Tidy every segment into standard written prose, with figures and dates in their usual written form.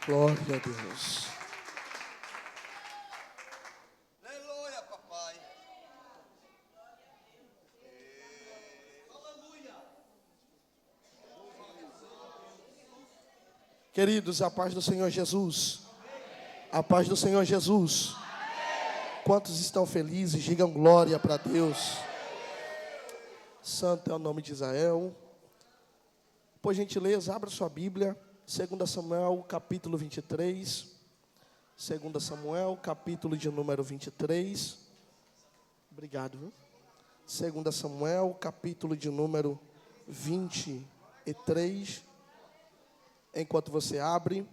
Glória a Deus. Aleluia, papai. Queridos, a paz do Senhor Jesus. A paz do Senhor Jesus. Quantos estão felizes, digam glória para Deus. Santo é o nome de Israel. Por gentileza, abra sua Bíblia. 2 Samuel, capítulo 23. 2 Samuel, capítulo de número 23. Obrigado, viu? 2 Samuel, capítulo de número 23. Enquanto você abre,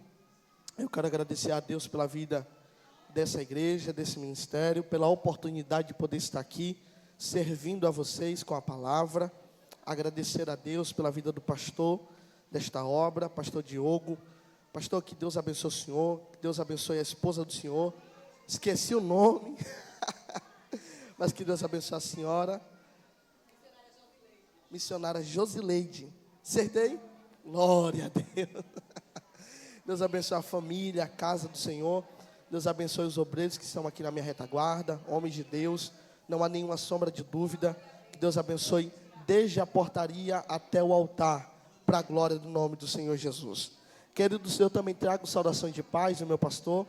eu quero agradecer a Deus pela vida dessa igreja, desse ministério, pela oportunidade de poder estar aqui, servindo a vocês com a palavra. Agradecer a Deus pela vida do pastor desta obra, pastor Diogo. Pastor, que Deus abençoe o senhor, que Deus abençoe a esposa do senhor. Esqueci o nome, mas que Deus abençoe a senhora. Missionária Josileide. Acertei? Glória a Deus. Deus abençoe a família, a casa do Senhor. Deus abençoe os obreiros que estão aqui na minha retaguarda, homens de Deus. Não há nenhuma sombra de dúvida. Que Deus abençoe desde a portaria até o altar, para a glória do nome do Senhor Jesus. Querido Senhor, eu também trago saudações de paz do meu pastor,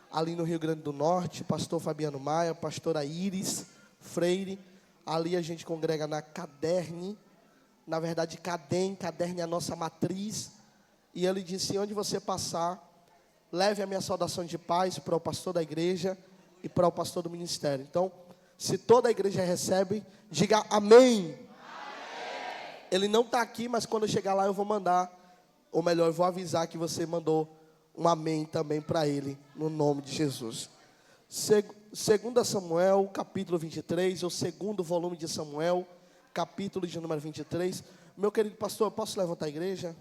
ali no Rio Grande do Norte, pastor Fabiano Maia, pastora Iris Freire. Ali a gente congrega na Caderne, na verdade Caderne é a nossa matriz. E ele disse: onde você passar, leve a minha saudação de paz para o pastor da igreja e para o pastor do ministério. Então, se toda a igreja recebe, diga amém. Ele não está aqui, mas quando eu chegar lá eu vou mandar, ou melhor, eu vou avisar que você mandou um amém também para ele, no nome de Jesus. 2 Samuel, capítulo 23, o segundo volume de Samuel, capítulo de número 23. Meu querido pastor, eu posso levantar a igreja?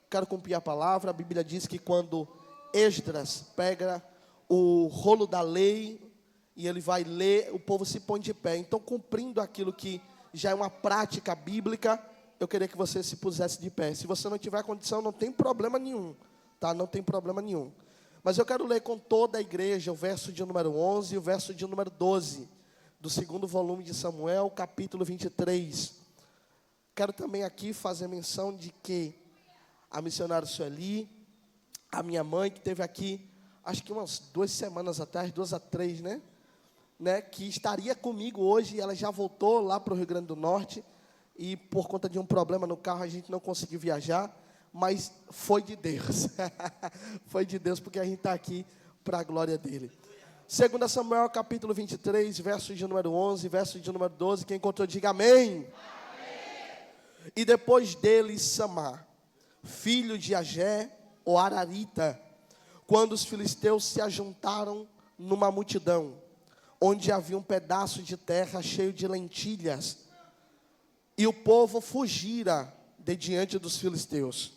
Quero cumprir a palavra. A Bíblia diz que quando Esdras pega o rolo da lei e ele vai ler, o povo se põe de pé. Então, cumprindo aquilo que já é uma prática bíblica, eu queria que você se pusesse de pé. Se você não tiver condição, não tem problema nenhum, tá? Não tem problema nenhum. Mas eu quero ler com toda a igreja o verso de número 11 e o verso de número 12, do segundo volume de Samuel, capítulo 23. Quero também aqui fazer menção de que a missionária Sueli, a minha mãe, que esteve aqui, acho que umas 2 semanas atrás, 2 a 3, né? Que estaria comigo hoje, e ela já voltou lá para o Rio Grande do Norte, e por conta de um problema no carro, a gente não conseguiu viajar, mas foi de Deus. Foi de Deus, porque a gente está aqui para a glória dele. 2 Samuel, capítulo 23, verso de número 11, verso de número 12, quem encontrou, diga amém. E depois dele, Samar, filho de Agé, o Ararita, quando os filisteus se ajuntaram numa multidão, onde havia um pedaço de terra cheio de lentilhas, e o povo fugira de diante dos filisteus.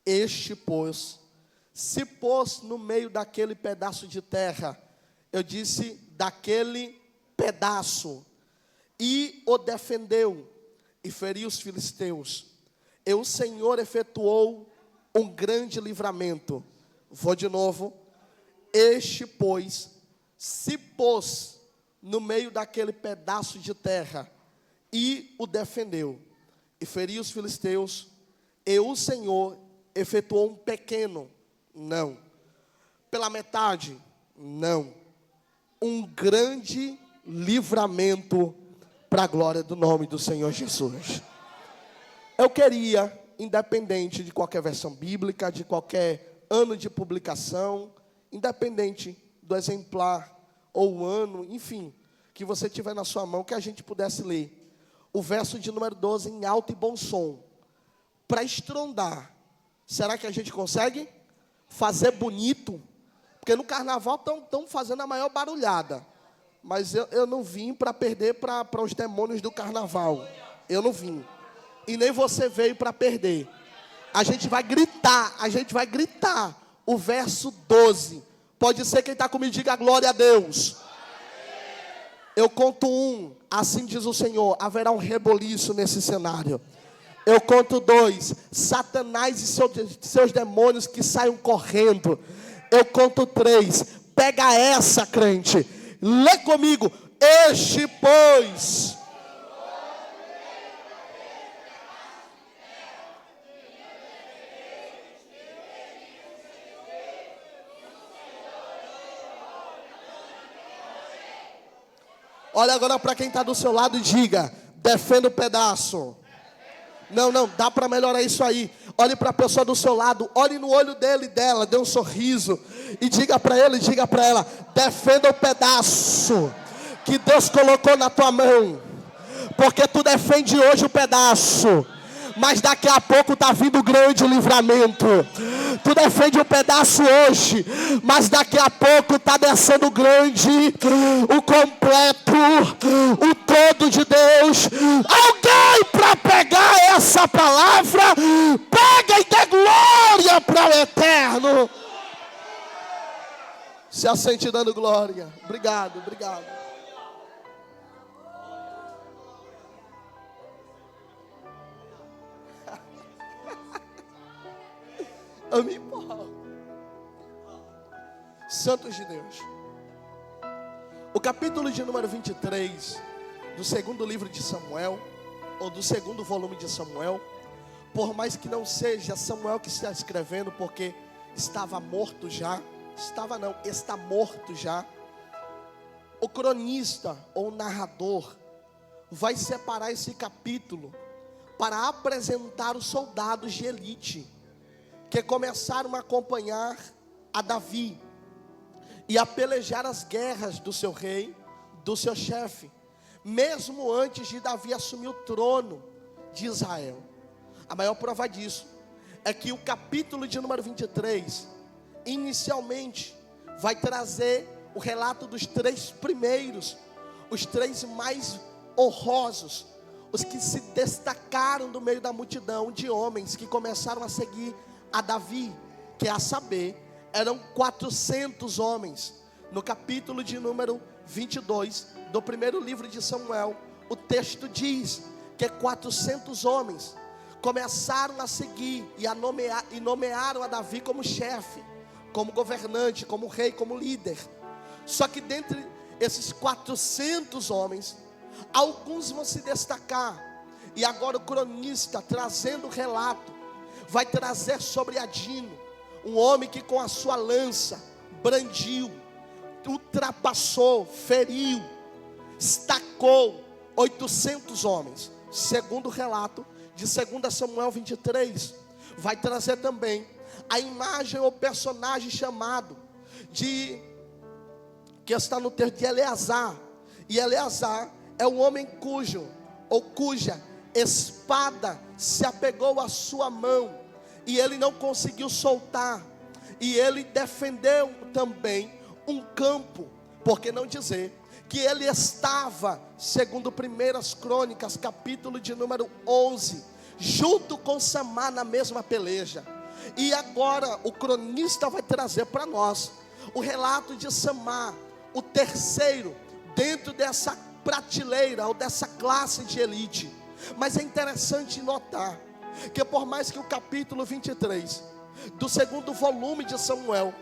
Este, pois, se pôs no meio daquele pedaço de terra, eu disse, daquele pedaço, e o defendeu, e feriu os filisteus. E o Senhor efetuou um grande livramento. Vou de novo. Este, pois, se pôs no meio daquele pedaço de terra e o defendeu, e feriu os filisteus. E o Senhor efetuou um pequeno, não, pela metade, não, um grande livramento para a glória do nome do Senhor Jesus. Eu queria, independente de qualquer versão bíblica, de qualquer ano de publicação, independente do exemplar ou ano, enfim, que você tiver na sua mão, que a gente pudesse ler o verso de número 12 em alto e bom som, para estrondar. Será que a gente consegue fazer bonito? Porque no carnaval estão fazendo a maior barulhada, mas eu não vim para perder para os demônios do carnaval. Eu não vim. E nem você veio para perder. A gente vai gritar o verso 12. Pode ser quem está comigo, diga glória a Deus. Eu conto 1, assim diz o Senhor, haverá um reboliço nesse cenário. Eu conto 2. Satanás e seus demônios que saiam correndo. Eu conto 3. Pega essa, crente. Lê comigo. Este, pois. Olha agora para quem está do seu lado e diga: defenda o pedaço. Não, dá para melhorar isso aí. Olhe para a pessoa do seu lado, olhe no olho dele e dela, dê um sorriso e diga para ele, diga para ela: defenda o pedaço que Deus colocou na tua mão, porque tu defende hoje o pedaço, mas daqui a pouco está vindo grande livramento. Tu defende um pedaço hoje, mas daqui a pouco está descendo grande, o completo, o todo de Deus. Alguém para pegar essa palavra, pega e dê glória para o eterno. Se assente dando glória. Obrigado. Amém, Paulo. Santos de Deus. O capítulo de número 23 do segundo livro de Samuel, ou do segundo volume de Samuel, por mais que não seja Samuel que está escrevendo, porque está morto já. O cronista ou narrador vai separar esse capítulo para apresentar os soldados de elite que começaram a acompanhar a Davi e a pelejar as guerras do seu rei, do seu chefe, mesmo antes de Davi assumir o trono de Israel. A maior prova disso é que o capítulo de número 23, inicialmente, vai trazer o relato dos 3 primeiros, os 3 mais honrosos, os que se destacaram do meio da multidão de homens que começaram a seguir a Davi, que a saber, eram 400 homens. No capítulo de número 22 do primeiro livro de Samuel, o texto diz que 400 homens começaram a seguir e nomearam a Davi como chefe, como governante, como rei, como líder. Só que dentre esses 400 homens, alguns vão se destacar. E agora o cronista, trazendo o relato, vai trazer sobre Adino, um homem que com a sua lança brandiu, ultrapassou, feriu, estacou 800 homens. Segundo o relato de 2 Samuel 23, vai trazer também a imagem ou personagem chamado que está no texto de Eleazar. E Eleazar é o homem cuja espada se apegou à sua mão e ele não conseguiu soltar, e ele defendeu também um campo, por que não dizer que ele estava, segundo 1 Crônicas, capítulo de número 11, junto com Samar na mesma peleja. E agora o cronista vai trazer para nós o relato de Samar, o terceiro dentro dessa prateleira ou dessa classe de elite. Mas é interessante notar que por mais que o capítulo 23 do segundo volume de Samuel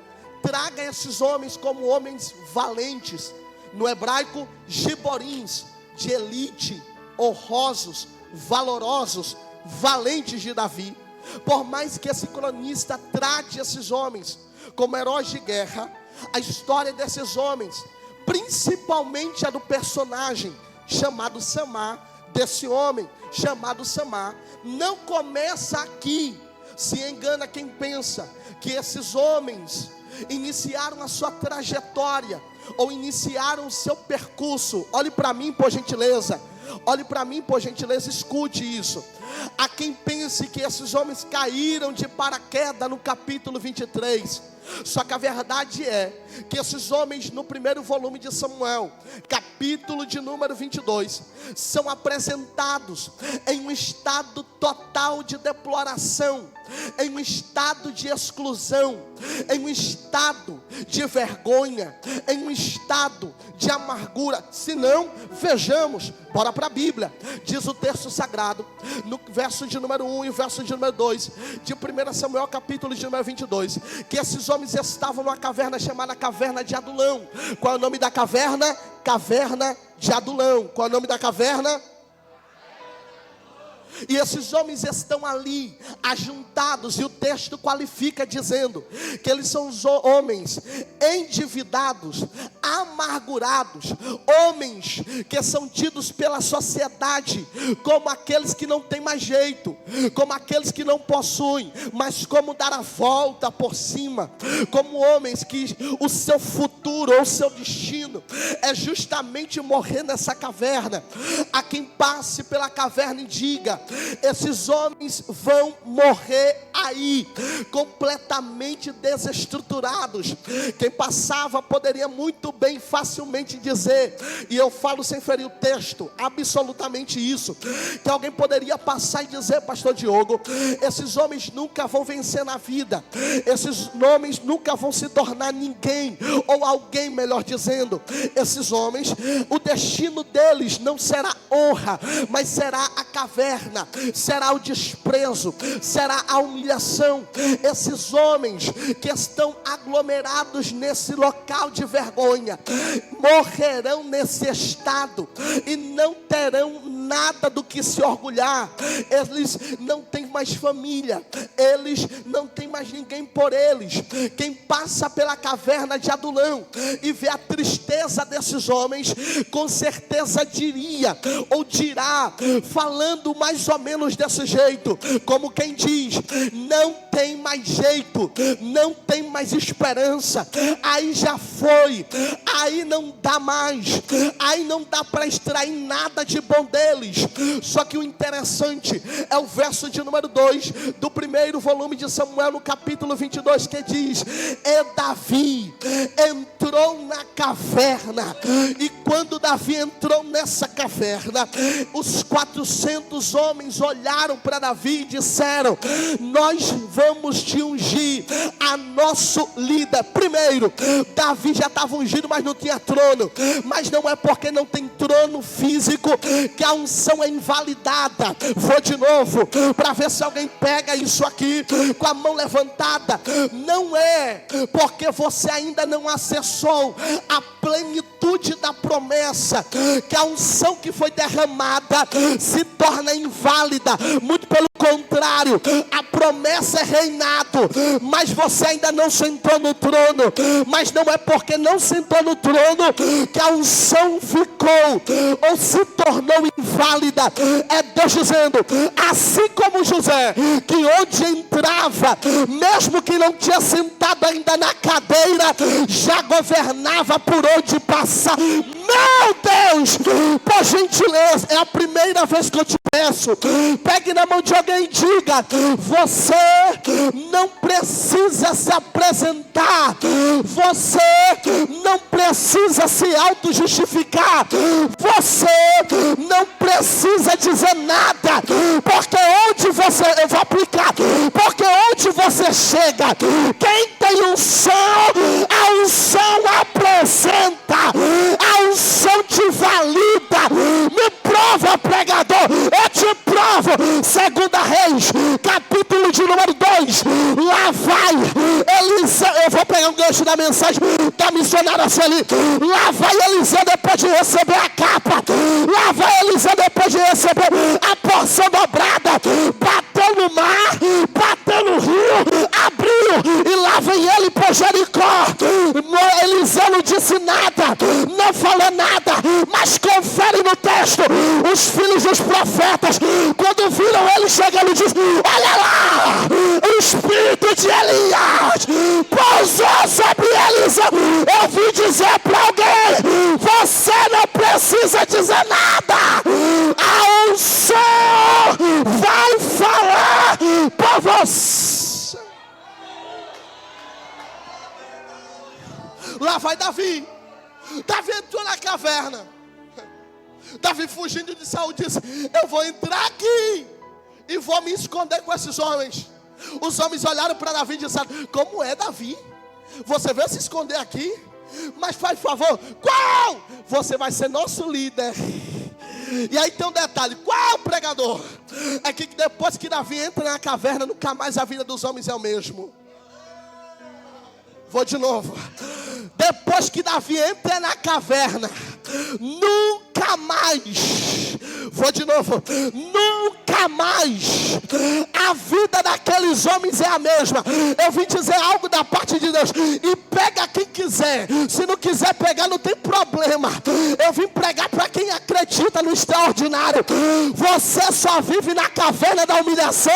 traga esses homens como homens valentes, no hebraico giborins, de elite, honrosos, valorosos, valentes de Davi, por mais que esse cronista trate esses homens como heróis de guerra, a história desses homens, principalmente a do personagem chamado Samar, desse homem chamado Samar, não começa aqui. Se engana quem pensa que esses homens iniciaram a sua trajetória ou iniciaram o seu percurso. Olhe para mim, por gentileza. Escute isso. Há quem pense que esses homens caíram de paraquedas no capítulo 23. Só que a verdade é que esses homens, no primeiro volume de Samuel, capítulo de número 22, são apresentados em um estado total de deploração, em um estado de exclusão, em um estado de vergonha, em um estado de amargura. Se não, vejamos, bora para a Bíblia. Diz o texto sagrado, no verso de número 1 e o verso de número 2, de 1 Samuel, capítulo de número 22, que esses homens estavam numa caverna chamada Caverna de Adulão. Qual é o nome da caverna? Caverna de Adulão. Qual é o nome da caverna? E esses homens estão ali, ajuntados, e o texto qualifica dizendo que eles são os homens endividados, amargurados, homens que são tidos pela sociedade como aqueles que não têm mais jeito, como aqueles que não possuem, mas como dar a volta por cima, como homens que o seu futuro ou o seu destino é justamente morrer nessa caverna. A quem passe pela caverna e diga: esses homens vão morrer aí, completamente desestruturados. Quem passava poderia muito bem, facilmente dizer, e eu falo sem ferir o texto, absolutamente isso, que alguém poderia passar e dizer: pastor Diogo, esses homens nunca vão vencer na vida, esses homens nunca vão se tornar ninguém, ou alguém, melhor dizendo, esses homens, o destino deles não será honra, mas será a caverna, será o desprezo, será a humilhação. Esses homens que estão aglomerados nesse local de vergonha morrerão nesse estado e não terão nada do que se orgulhar. Eles não têm mais família, eles não têm mais ninguém por eles. Quem passa pela caverna de Adulão e vê a tristeza desses homens, com certeza diria ou dirá, falando mais ou menos desse jeito, como quem diz: não tem mais jeito, não tem mais esperança, aí já foi, aí não dá mais, aí não dá para extrair nada de bom deles. Só que o interessante é o verso de número 2 do primeiro volume de Samuel, no capítulo 22, que diz: e Davi entrou na caverna, e quando Davi entrou nessa caverna, os 400 homens olharam para Davi e disseram: nós vamos te ungir a nosso líder. Primeiro, Davi já estava ungido, mas não tinha trono. Mas não é porque não tem trono físico que a unção é invalidada. Vou de novo, para ver se alguém pega isso aqui com a mão levantada. Não é porque você ainda não acessou a plenitude da promessa que a unção que foi derramada se torna inválida. Muito pelo contrário, a promessa é reinado, mas você ainda não sentou no trono. Mas não é porque não sentou no trono que a unção ficou ou se tornou inválida. É Deus dizendo: assim como José, que onde entrava, mesmo que não tinha sentado ainda na cadeira, já governava por onde passar. Meu Deus, por gentileza, é a primeira vez que eu te peço, pegue na mão de alguém e diga: você não precisa se apresentar, você não precisa se auto-justificar, você não precisa dizer nada, porque onde você, eu vou aplicar, porque onde você chega, quem tem unção, a unção apresenta, a unção te valida. Me prova, pregador, eu te provo. 2 Reis, capítulo de número 2, lá vai Eliseu. Eu vou pegar um gancho da mensagem da missionária Sueli. Lá vai Eliseu depois de receber a capa, lá vai Eliseu depois de receber a porção dobrada, bateu no mar, bateu no rio, abriu, e lá vem ele por Jericó. Eliseu não disse nada, não falou nada, mas confere no texto. Os filhos dos profetas, quando viram ele chegando, diz: olha lá, o espírito de Elias pousou sobre Eliseu. Eu vim dizer para alguém: você não precisa dizer nada, a unção vai falar por você. Lá vai Davi. Davi entrou na caverna. Davi, fugindo de Saul, disse: eu vou entrar aqui e vou me esconder com esses homens. Os homens olharam para Davi e disseram: como é, Davi? Você veio se esconder aqui? Mas faz favor, qual? Você vai ser nosso líder. E aí tem um detalhe: qual pregador? É que depois que Davi entra na caverna, nunca mais a vida dos homens é o mesmo. Vou de novo. Depois que Davi entra na caverna, nunca mais, vou de novo, nunca mais a vida daqueles homens é a mesma. Eu vim dizer algo da parte de Deus, e pega quem quiser. Se não quiser pegar, não tem problema. Eu vim pregar para quem acredita no extraordinário. Você só vive na caverna da humilhação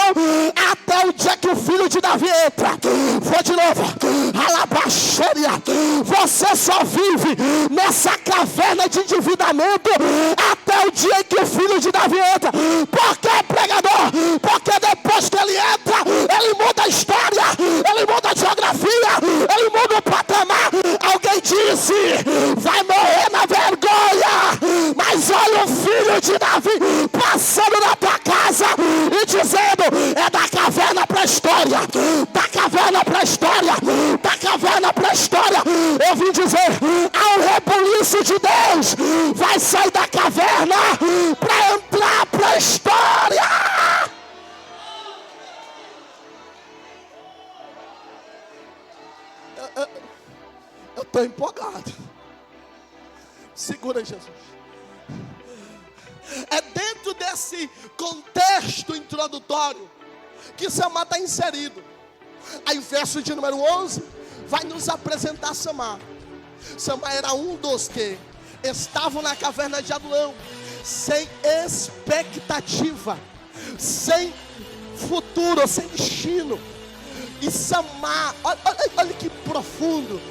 até o dia que o filho de Davi entra. Vou de novo. Alabaxeria. Você só vive nessa caverna de endividamento até o dia em que o filho de Davi entra. Por que, pregador? Porque depois que ele entra, ele muda a história, ele muda a geografia, ele muda o patamar. Alguém disse: vai morrer na vergonha. Mas olha o filho de Davi passando na tua casa e dizendo: é da caverna para a história, da caverna para a história, da caverna para a história. Eu vim dizer: ao rebuliço de Deus, vai sair da caverna para entrar para a história. Eu estou empolgado. Segura, Jesus. É dentro desse contexto introdutório que Samar está inserido. Aí o verso de número 11 vai nos apresentar Samar. Samar era um dos que estavam na caverna de Adulão, sem expectativa, sem futuro, sem destino. E Samar, olha que profundo.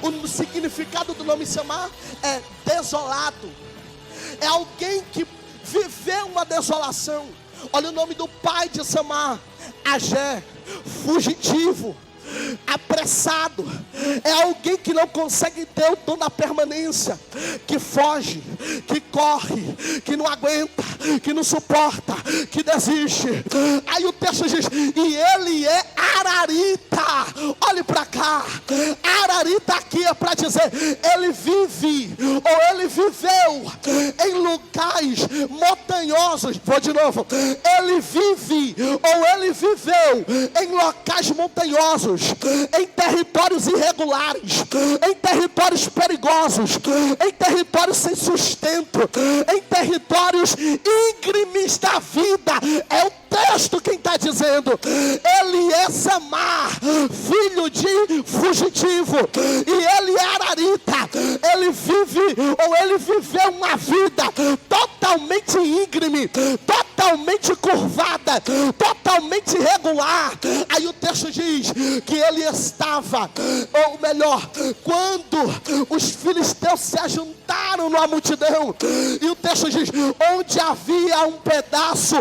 O significado do nome Samar é desolado. É alguém que viveu uma desolação. Olha o nome do pai de Samar: Agé, fugitivo, apressado. É alguém que não consegue ter o dom da permanência, que foge, que corre, que não aguenta, que não suporta, que desiste. Aí o texto diz: e ele é ararita. Olhe para cá. Ararita aqui é para dizer: ele vive, ou ele viveu em lugares montanhosos. Vou de novo. Ele vive, ou ele viveu em locais montanhosos, em territórios irregulares, em territórios perigosos, em territórios sem sustento, em territórios íngremes da vida. É o texto quem está dizendo. Ele é Samar, filho de fugitivo, e ele é ararita. Ele vive, ou ele viveu uma vida totalmente íngreme, totalmente curvada, totalmente irregular. Aí o texto diz que ele estava, ou melhor, quando os filisteus se ajuntaram numa multidão, e o texto diz: onde havia um pedaço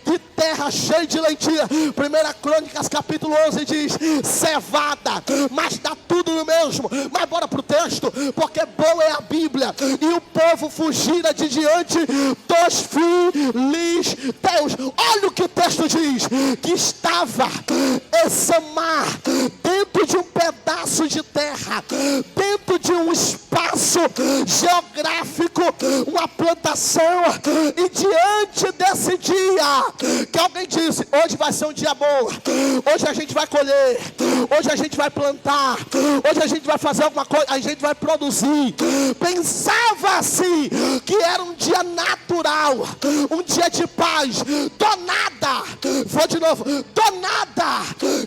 de terra cheia de lentilha. 1 Crônicas capítulo 11 diz: cevada, mas dá tudo no mesmo. Mas bora pro texto, porque boa é a Bíblia. E o povo fugira de diante dos filisteus. Olha o que o texto diz: que estava Samar dentro de um pedaço de terra, dentro de um espaço geográfico, uma plantação. E diante desse dia, que alguém disse: hoje vai ser um dia bom, hoje a gente vai colher, hoje a gente vai plantar, hoje a gente vai fazer alguma coisa, a gente vai produzir. Pensava-se que era um dia natural, um dia de paz. Do nada, vou de novo, do nada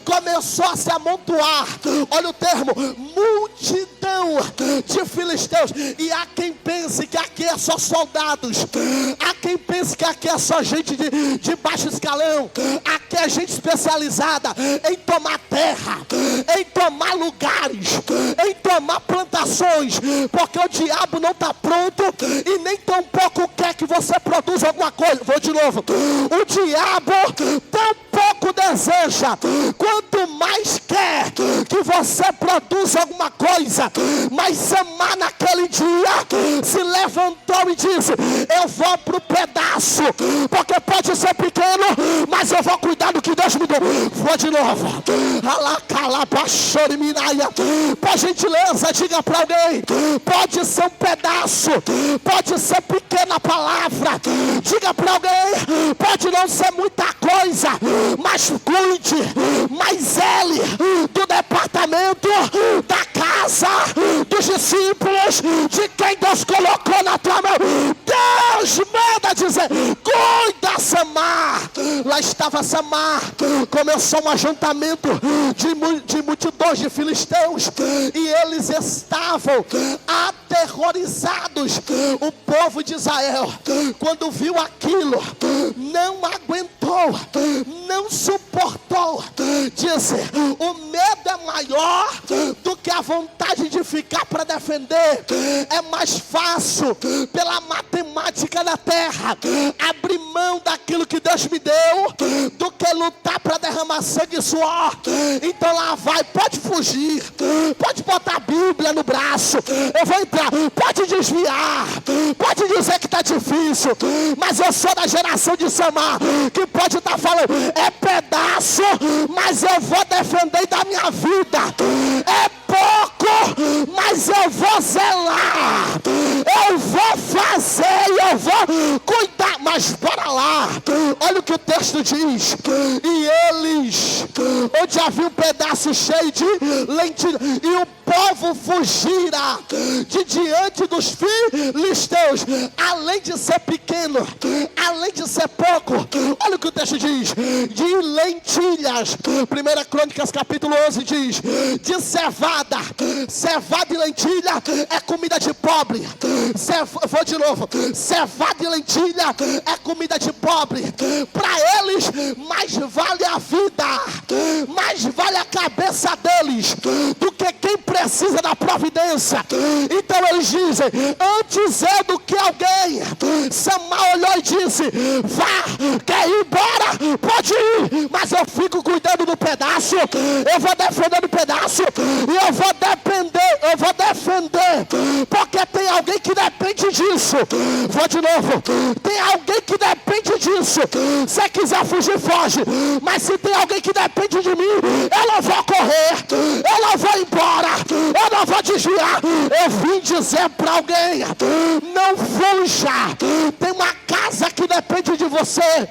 começou a se amontoar. Olha o termo: multidão de filisteus. E há quem pense que aqui é só soldados, há quem pense que aqui é só gente de baixo escalão. Aqui é gente especializada em tomar terra, em tomar lugares, em tomar plantações, porque o diabo não está pronto e nem tão pouco quer que você produza alguma coisa. Vou de novo: o diabo tão pouco deseja, quanto mais quer que você produza alguma coisa. Mas Samar naquele dia se levantou e disse: eu vou para o pedaço, porque pode ser pequeno, mas eu vou cuidar do que Deus me deu. Vou de novo. Por gentileza, diga para alguém: pode ser um pedaço, pode ser pequena palavra. Diga para alguém: pode não ser muita coisa, mas cuide, mas ele do departamento da casa dos discípulos, de quem Deus colocou na tua mão. Deus manda dizer: cuida, Samar. Lá estava Samar, começou um ajuntamento de multidões de filisteus, e eles estavam aterrorizados. O povo de Israel, quando viu aquilo, não aguentou, não suportou. Disse: o medo é maior do que a vontade de ficar para defender. É mais fácil, pela matemática da terra, abrir mão daquilo que Deus me deu, do que lutar para derramar sangue e suor. Então lá vai, pode fugir, pode botar a Bíblia no braço, eu vou entrar, pode desviar, pode dizer que está difícil, mas eu sou da geração de Samar, que pode estar falando: é pedaço, mas eu vou defender da minha vida. É pouco, mas eu vou zelar, eu vou fazer, eu vou cuidar. Mas bora lá, olha o que o texto diz: e eles, onde havia um pedaço cheio de lentilha, e o povo fugira de diante dos filisteus. Além de ser pequeno, além de ser pouco, olha o que o texto diz: de lentilhas. 1 Crônicas capítulo 11 diz: de cevada. Cevada e lentilha é comida de pobre. Vou de novo: cevada e lentilha é comida de pobre. Para eles, mais vale a vida, mais vale a cabeça deles do que quem precisa da providência. Então eles dizem: antes é do que alguém. Samar olhou e disse: vá, quer ir embora? Pode ir, mas eu fico cuidando do pedaço, eu vou defender o pedaço, e eu vou defender, porque tem alguém que depende disso. Vou de novo: tem alguém que depende disso. Se quiser fugir, foge, mas se tem alguém que depende de mim, eu não vou correr, eu não vou embora, eu não vou desviar. Eu vim dizer para alguém: não fuja. Tem uma casa que depende de você,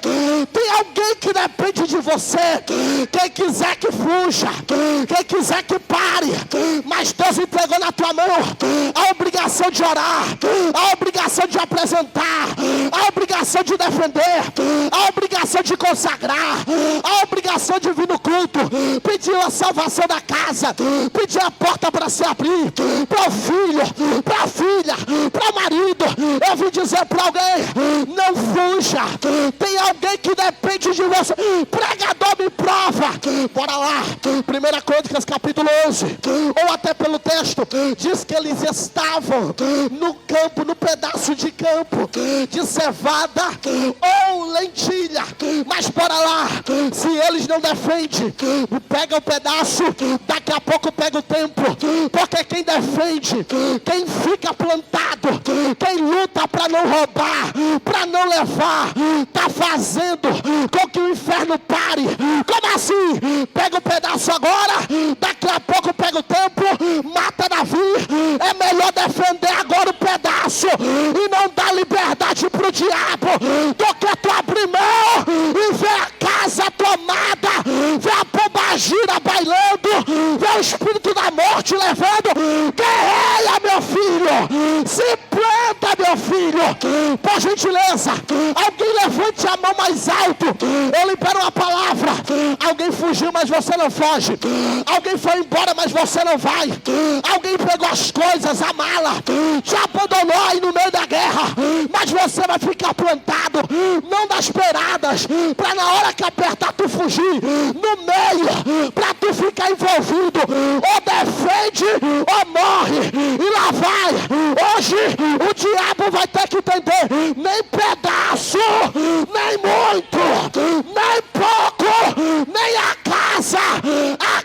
tem alguém que depende de você. Quem quiser que fuja, quem quiser que pare, mas Deus entregou na tua mão a obrigação de orar, a obrigação de apresentar, a obrigação de defender, a obrigação de consagrar, a obrigação de vir no culto, pedir a salvação da casa, pedir a porta para se abrir, para o filho, para a filha, para o marido. Eu vim dizer para alguém: não fuja. Tem alguém que depende de você. Pregador, me prova. Bora lá, 1 Crônicas capítulo 11, ou até pelo texto, diz que eles estavam no campo, no pedaço de campo de cevada ou lentilha. Mas bora lá, se eles não defendem, pega o pedaço, daqui a pouco pega o tempo, porque quem defende, quem fica plantado, quem luta para não roubar, para não levar, está fazendo com que o inferno pare. Como assim? Pega o pedaço agora, daqui a pouco pega o tempo, mata Davi. É melhor defender agora o pedaço e não dar liberdade para o diabo, do que tu abrir mão e ver a casa tomada, ver a pombagira bailando, ver o espírito da morte levando. Guerreia, meu filho, se planta, meu filho. Por gentileza, alguém levante a mão mais alto. Eu libero uma palavra. Alguém fugiu, mas você não foge. Alguém foi embora, mas você não vai. Alguém pegou as coisas, a mala, te abandonou aí no meio da guerra, mas você vai ficar plantado, não das beiradas, para na hora que apertar tu fugir, no meio, para tu ficar envolvido. Ou defende ou morre. E lá vai. Hoje o diabo vai ter que entender: nem pedaço, nem muito, nem pouco, nem a casa. A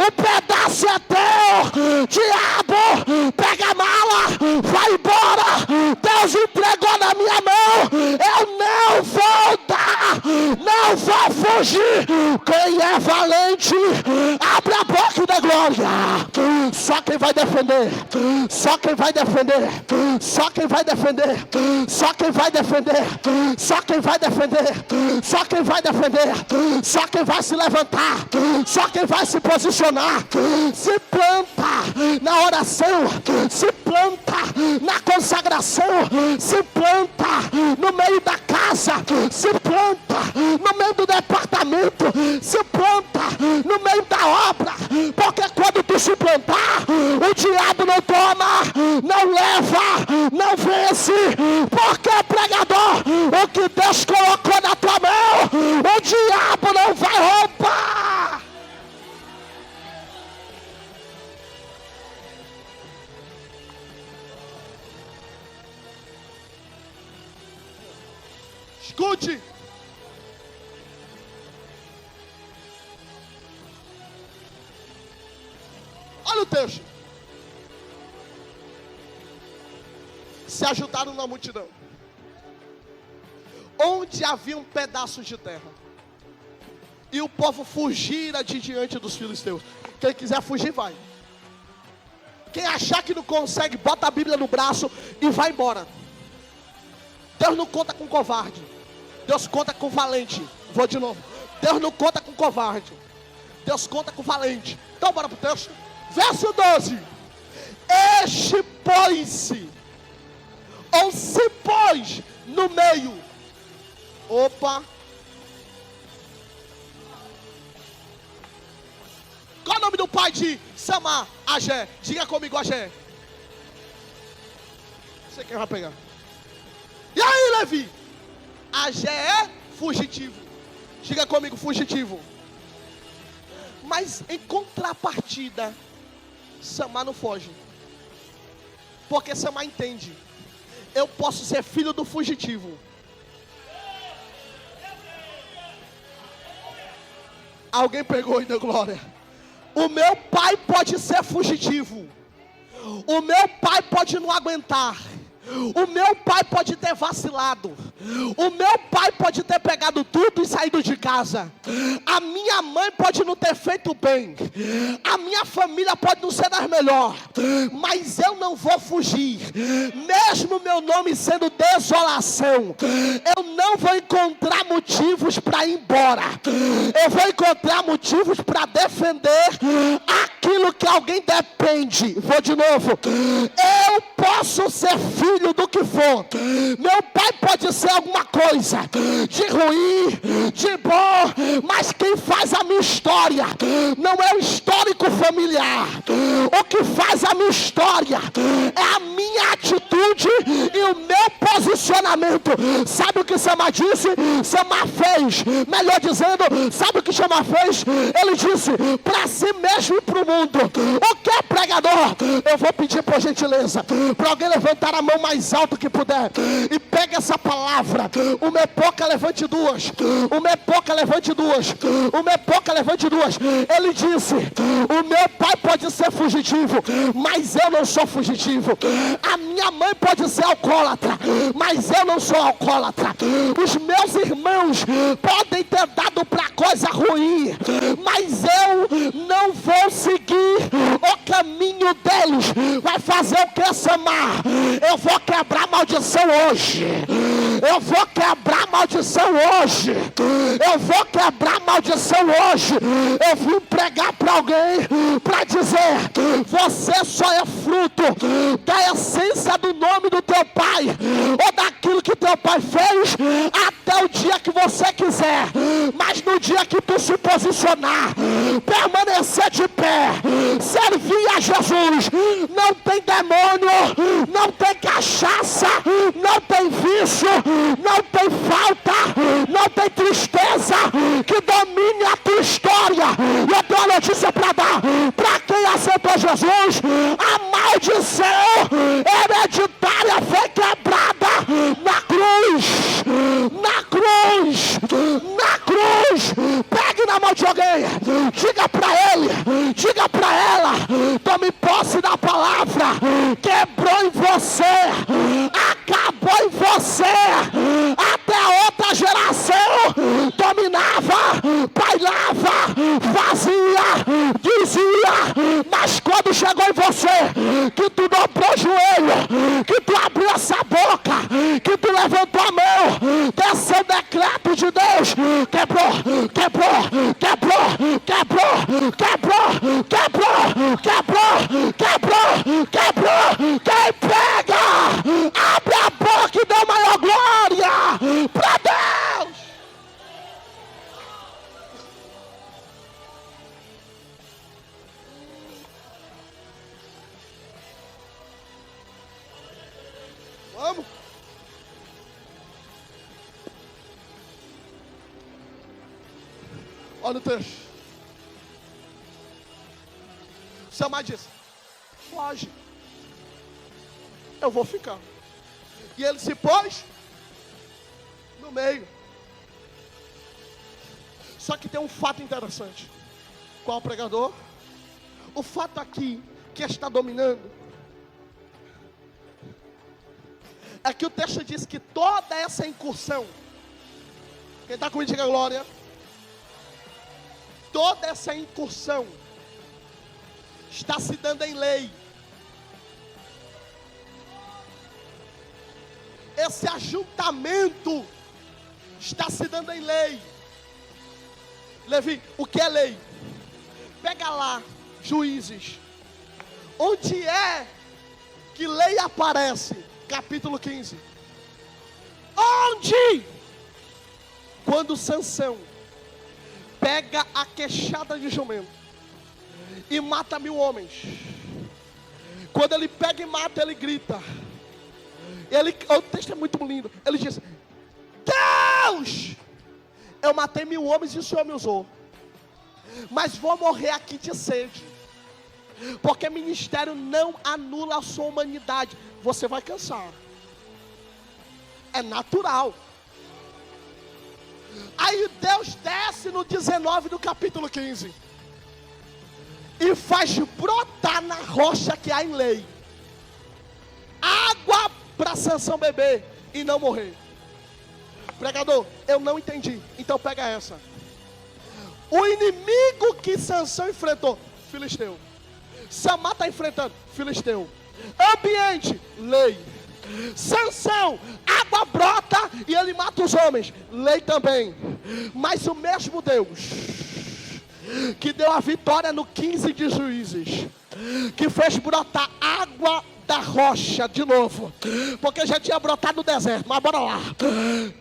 o pedaço é teu. Diabo, pega a mala, vai embora. Deus entregou na minha mão, eu não vou dar, não vou fugir. Quem é valente, abre a boca e dê glória. Só quem vai defender, só quem vai defender, só quem vai defender, só quem vai defender, só quem vai defender, só quem vai defender, só quem vai se levantar, só quem vai se posicionar. Se planta na oração, se planta na consagração, se planta no meio da casa, se planta no meio do departamento, se planta no meio da obra, porque quando tu se plantar, o diabo não toma, não leva, não vence, porque pregador, o que Deus colocou na tua mão, o diabo não vai roubar. Escute. Olha o texto. Se ajudaram na multidão, onde havia um pedaço de terra, e o povo fugira de diante dos filisteus. Quem quiser fugir, vai. Quem achar que não consegue, bota a Bíblia no braço e vai embora. Deus não conta com covarde, Deus conta com valente. Vou de novo. Deus não conta com covarde, Deus conta com valente. Então bora pro texto. Verso 12. Este pôs-se, ou se pôs no meio. Opa. Qual é o nome do pai de Samar? Agé. Diga comigo, Agé. Não sei quem vai pegar. E aí, Levi? Agé é fugitivo. Diga comigo, fugitivo. Mas em contrapartida, Samar não foge. Porque Samar entende. Eu posso ser filho do fugitivo. Alguém pegou e deu glória. O meu pai pode ser fugitivo. O meu pai pode não aguentar. O meu pai pode ter vacilado. O meu pai pode ter pegado tudo e saído de casa. A minha mãe pode não ter feito bem. A minha família pode não ser das melhores. Mas eu não vou fugir. Mesmo meu nome sendo desolação, eu não vou encontrar motivos para ir embora. Eu vou encontrar motivos para defender aquilo que alguém depende. Vou de novo. Eu posso ser filho do que for. Meu pai pode ser alguma coisa de ruim, de bom, mas quem faz a minha história não é o histórico familiar. O que faz a minha história é a minha atitude e o meu posicionamento. Sabe o que Samar disse? Samar fez, melhor dizendo, sabe o que Samar fez? Ele disse para si mesmo e para o mundo. O que é pregador? Eu vou pedir por gentileza para alguém levantar a mão mais alto que puder e pega essa palavra. O Mepoca levante duas. O Mepoca levante duas. O Mepoca levante duas. Ele disse: o meu pai pode ser fugitivo, mas eu não sou fugitivo. A minha mãe pode ser alcoólatra, mas eu não sou alcoólatra. Os meus irmãos podem ter dado para coisa ruim, mas eu não vou seguir o caminho deles. Vai fazer o que, Samar? Eu vou quebrar maldição hoje. Eu vou quebrar maldição hoje. Eu vou quebrar maldição hoje. Eu vim pregar para alguém para dizer: você só é fruto da essência do nome do teu pai, ou daquilo que teu pai fez, até o dia que você quiser. Mas no dia que tu se posicionar, permanecer de pé, servir a Jesus, não tem demônio, não tem cachaça, não tem vício, não tem falta, não tem tristeza que domine a tua história. E eu tenho uma notícia para dar para quem aceitou Jesus: a maldição hereditária foi quebrada na cruz. Na cruz. Na cruz. Pegue na mão de alguém, diga para ele, diga Mas quando chegou em você, que tu dobrou o joelho, que tu abriu essa boca, que tu levantou a mão, desceu o decreto de Deus, quebrou, quebrou, quebrou, quebrou, quebrou, quebrou, quebrou, quebrou, quebrou. Quem pega, abre a boca e dá maior glória para Deus. Vamos. Olha o texto. Samar disse: foge, eu vou ficar. E ele se pôs no meio. Só que tem um fato interessante. Qual pregador? O fato aqui que está dominando é que o texto diz que toda essa incursão, quem está comigo diga glória, toda essa incursão está se dando em lei. Esse ajuntamento está se dando em lei. Levi, o que é lei? Pega lá, Juízes. Onde é que lei aparece? Capítulo 15. Onde? Quando Sansão pega a queixada de jumento e mata 1000 homens. Quando ele pega e mata, ele grita. O texto é muito lindo. Ele diz: Deus, eu matei 1000 homens e o Senhor me usou, mas vou morrer aqui de sede, porque ministério não anula a sua humanidade. Você vai cansar, é natural. Aí Deus desce no 19 do capítulo 15 e faz brotar na rocha que há em lei água para Sansão beber e não morrer. Pregador, eu não entendi. Então pega essa. O inimigo que Sansão enfrentou, filisteu. Samar está enfrentando, filisteu. Ambiente, lei. Sansão, água brota e ele mata os homens, lei também. Mas o mesmo Deus que deu a vitória no 15 de Juízes, que fez brotar água da rocha de novo, porque já tinha brotado no deserto, mas bora lá.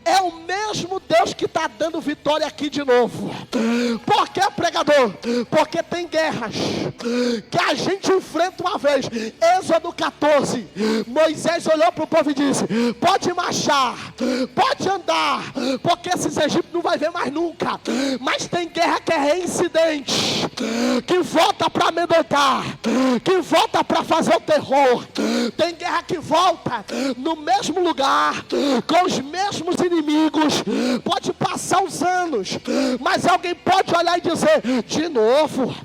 É o mesmo Deus que está dando vitória aqui de novo. Por que, pregador? Porque tem guerras que a gente enfrenta uma vez. Êxodo 14, Moisés olhou para o povo e disse: pode marchar, pode andar, porque esses egípcios não vai ver mais nunca. Mas tem guerra que é reincidente, que volta para amedrontar, que volta para fazer o terror. Tem guerra que volta no mesmo lugar, com os mesmos inimigos. Pode passar os anos, mas alguém pode olhar e dizer: de novo,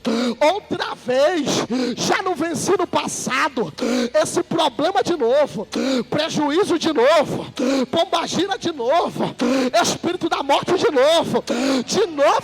outra vez, já não venci no passado, esse problema de novo, prejuízo de novo, pombagira de novo, espírito da morte de novo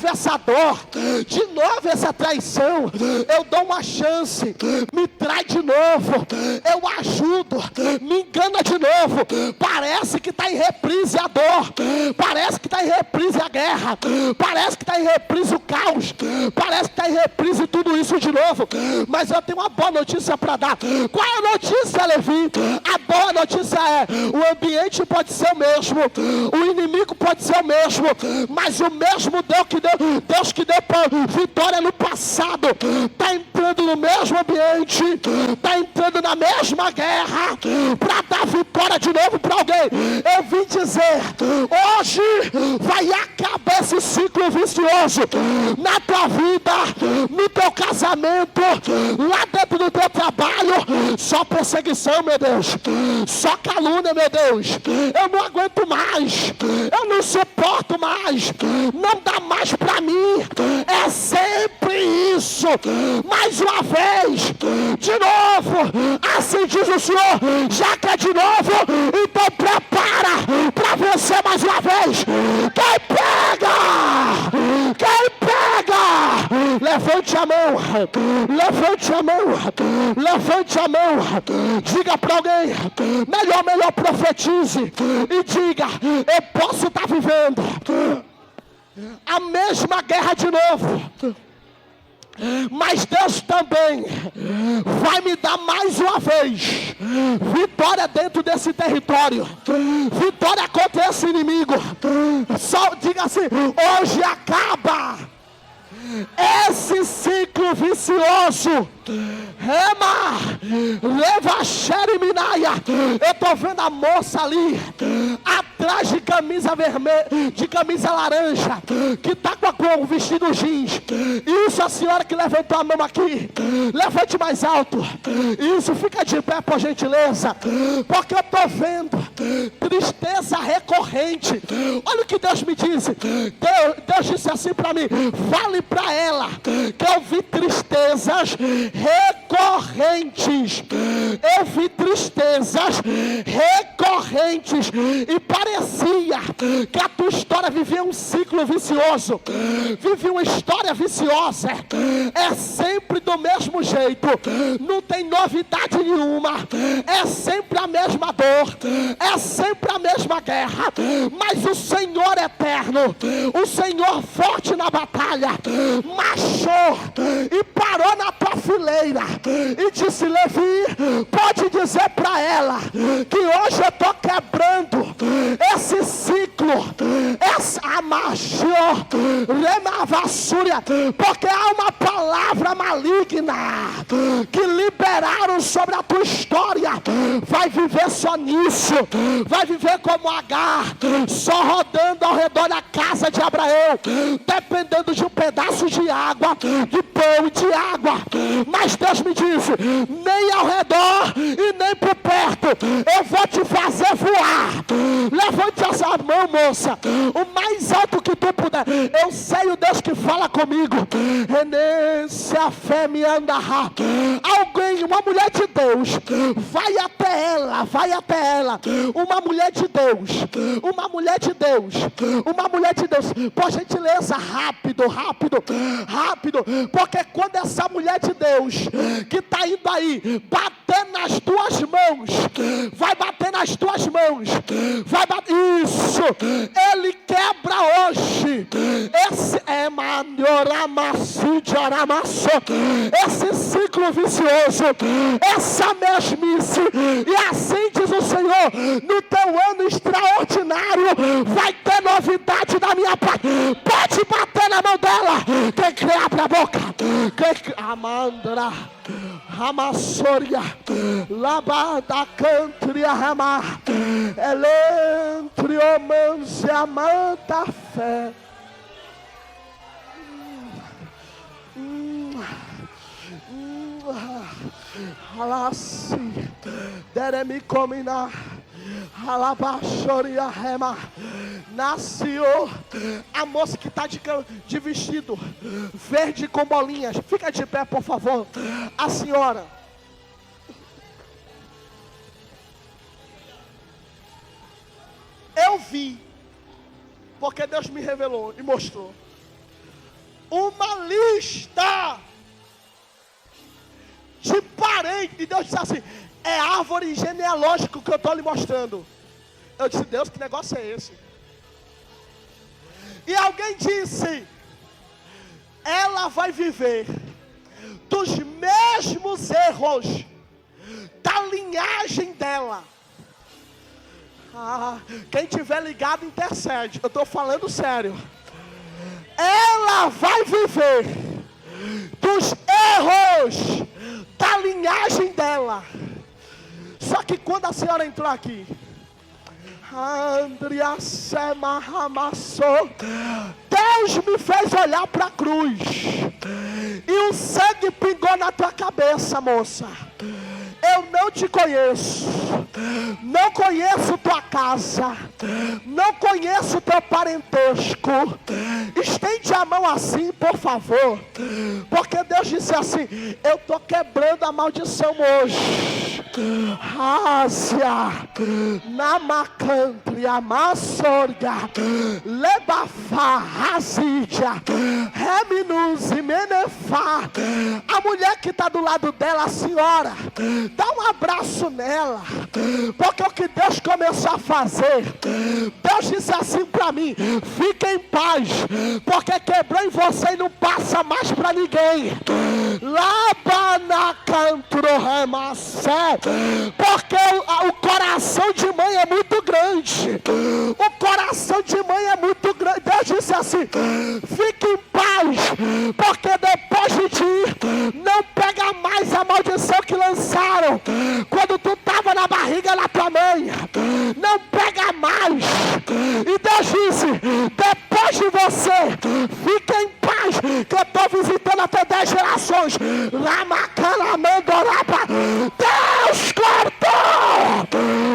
essa dor, de novo essa traição. Eu dou uma chance, me trai de novo, eu ajudo, me engana de novo. Parece que está em reprise a dor, parece que está em reprise a guerra, parece que está em reprise o caos, parece que está em reprise tudo isso de novo. Mas eu tenho uma boa notícia para dar. Qual é a notícia, Levi? A boa notícia é: o ambiente pode ser o mesmo, o inimigo pode ser o mesmo, mas o mesmo Deus que deu vitória no passado está entrando no mesmo ambiente, está entrando na mesma guerra para dar vitória de novo para alguém. Eu vim dizer: hoje vai acabar esse ciclo vicioso na tua vida, no teu casamento, lá dentro do teu trabalho. Só perseguição, meu Deus, só calúnia, meu Deus. Eu não aguento mais, eu não suporto mais, não dá mais para mim. É sempre isso, mais uma vez, de novo. Assim diz o Senhor: já que é de novo, então prepara para vencer mais uma vez. Quem pega, Levante a mão. Levante a mão. Levante a mão. Diga para alguém. Melhor profetize. E diga: eu posso estar vivendo a mesma guerra de novo, mas Deus também vai me dar mais uma vez vitória dentro desse território, vitória contra esse inimigo. Só diga assim: hoje acaba esse ciclo vicioso. Leva Xeriminaia. Eu estou vendo a moça ali atrás de camisa vermelha, de camisa laranja, que está com o vestido jeans. Isso, a senhora que levantou a mão aqui, levante mais alto. Isso, fica de pé por gentileza, porque eu estou vendo tristeza recorrente. Olha o que Deus me disse. Deus disse assim para mim: fale para ela que eu vi tristezas recorrentes. Eu vi tristezas recorrentes e parecia que a tua história vivia um ciclo vicioso, vivia uma história viciosa. É sempre do mesmo jeito, não tem novidade nenhuma, é sempre a mesma dor, é sempre a mesma guerra. Mas o Senhor eterno, o Senhor forte na batalha, marchou e parou na tua fileira e disse: Levi, pode dizer para ela que hoje eu estou quebrando esse ciclo, essa amagió, remavassúria, porque há uma palavra maligna que liberaram sobre a tua história. Vai viver só nisso, vai viver como Agar, só rodando ao redor da casa de Abraão, dependendo de um pedaço de água, de pão e de água. Mas Deus me disse: nem ao redor e nem por perto, eu vou te fazer voar. Levante essa mão, moça, o mais alto que tu puder. Eu sei o Deus que fala comigo. Se a fé me andará. Alguém, uma mulher de Deus, vai até ela, vai até ela. Uma mulher de Deus, uma mulher de Deus, uma mulher de Deus. Por gentileza, rápido, rápido, rápido. Porque quando essa mulher de Deus que está indo aí bater nas tuas mãos, vai bater nas tuas mãos, vai bater, isso, ele quebra hoje esse esse ciclo vicioso, essa mesmice. E assim diz o Senhor: no teu ano extraordinário vai ter novidade da minha parte. Pode bater na mão dela. Quem crê, abre a boca. Amandra Ramassoria Labada Cantria Ramar Elentriomance Amanta Fé. Alassi Deremi Comina Alabaxoria Rema. Nasceu a moça que está de vestido verde com bolinhas. Fica de pé, por favor. A senhora. Eu vi, porque Deus me revelou e mostrou uma lista de parentes. E Deus disse assim: é árvore genealógica que eu estou lhe mostrando. Eu disse: Deus, que negócio é esse? E alguém disse: ela vai viver dos mesmos erros da linhagem dela. Quem tiver ligado, intercede. Eu estou falando sério. Ela vai viver dos erros da linhagem dela. Só que quando a senhora entrou aqui, Deus me fez olhar para a cruz, e o sangue pingou na tua cabeça, moça. eu não te conheço, não conheço tua casa, não conheço teu parentesco, estende a mão assim, por favor, porque Deus disse assim, eu estou quebrando a maldição hoje. Ásia, Namacantri, Amassorga, Lebafá, Razídia, Reminus e Menefá. A mulher que está do lado dela, a senhora, dá um abraço nela, porque o que Deus começou a fazer, Deus disse assim para mim, fique em paz, porque quebrou em você e não passa mais para ninguém. Labanacantro Remassé, porque o coração de mãe é muito grande, o coração de mãe é muito grande. Deus disse assim, fique em paz, porque depois de ti, não pega mais a maldição que lançaram, quando tu estava na barriga da tua mãe, não pega mais. E Deus disse, depois de você, fique em paz, que eu estou visitando até 10 gerações. Deus cortou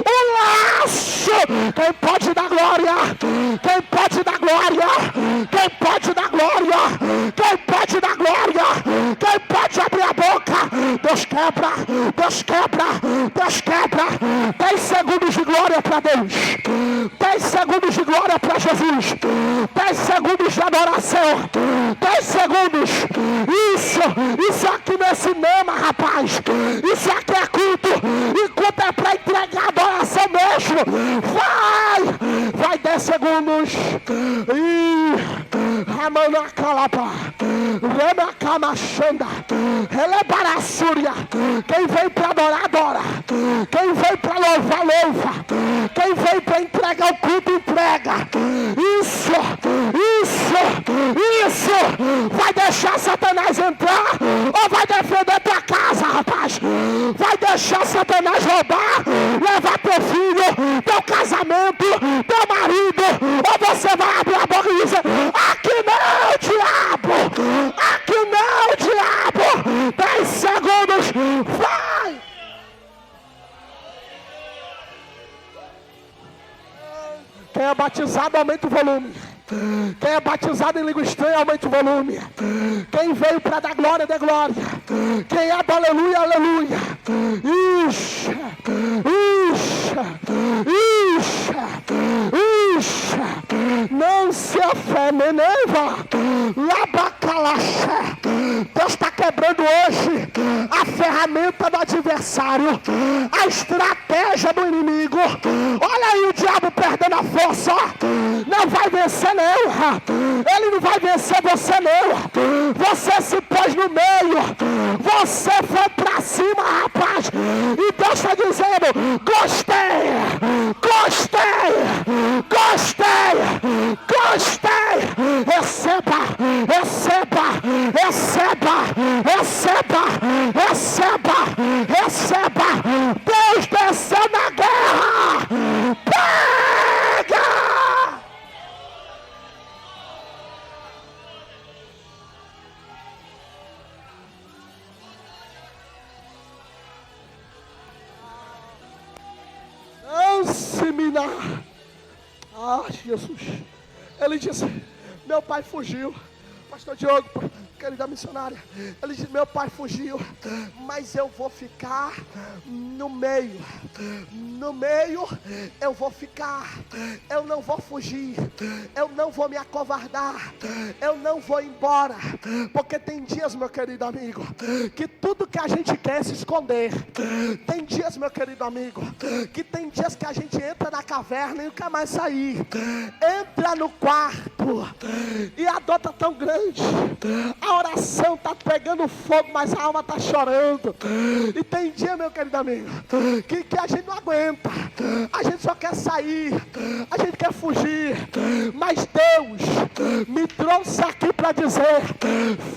o laço. Quem pode dar glória? Quem pode dar glória? Quem pode dar glória? Quem pode dar glória? Quem pode abrir a boca? Deus quebra, Deus quebra, Deus quebra. 10 segundos de glória para Deus, 10 segundos de glória para Jesus, 10 segundos de adoração, 10 segundos. Isso aqui não é cinema, rapaz, isso aqui é culto, e culto é para entregar adoração mesmo. Vai 10 segundos. Ramanacalapa, Remacamachanda, Relebarassúria. Quem vem para adorar, adora. Quem vem para louvar, louva. Quem vem para entregar o culto, entrega. Isso. Vai deixar Satanás entrar ou vai defender tua casa, rapaz? Vai deixar Satanás roubar, levar teu filho, teu casamento, teu marido, ou você vai abrir a boca e dizer, aqui não, diabo, aqui não, diabo. 10 segundos, vai. Quem é batizado, aumenta o volume. Quem é batizado em língua estranha, aumenta o volume. Quem veio para dar glória, dê glória. Quem é do aleluia, aleluia. Não se afemeneva. Labacalaxé. Deus está quebrando hoje a ferramenta do adversário, a estratégia do inimigo. Olha aí o diabo perdendo a força. Não vai vencer não. Ele não vai vencer você não. Você se pôs no meio. Você foi pra cima, rapaz. E Deus está dizendo, gostei. Receba. Deus desceu na guerra. Pega! Não se minar. Jesus. Ele disse, meu pai fugiu. Pastor Diogo, querida missionária, ele disse, meu pai fugiu, mas eu vou ficar no meio eu vou ficar, eu não vou fugir, eu não vou me acovardar, eu não vou embora, porque tem dias, meu querido amigo, que tudo que a gente quer é se esconder. Tem dias, meu querido amigo, que tem dias que a gente entra na caverna e nunca mais sair, entra no quarto e a dor está tão grande, a oração está pegando fogo, mas a alma está chorando. E tem dia, meu querido amigo, que a gente não aguenta, a gente só quer sair, a gente quer fugir, mas Deus me trouxe aqui para dizer,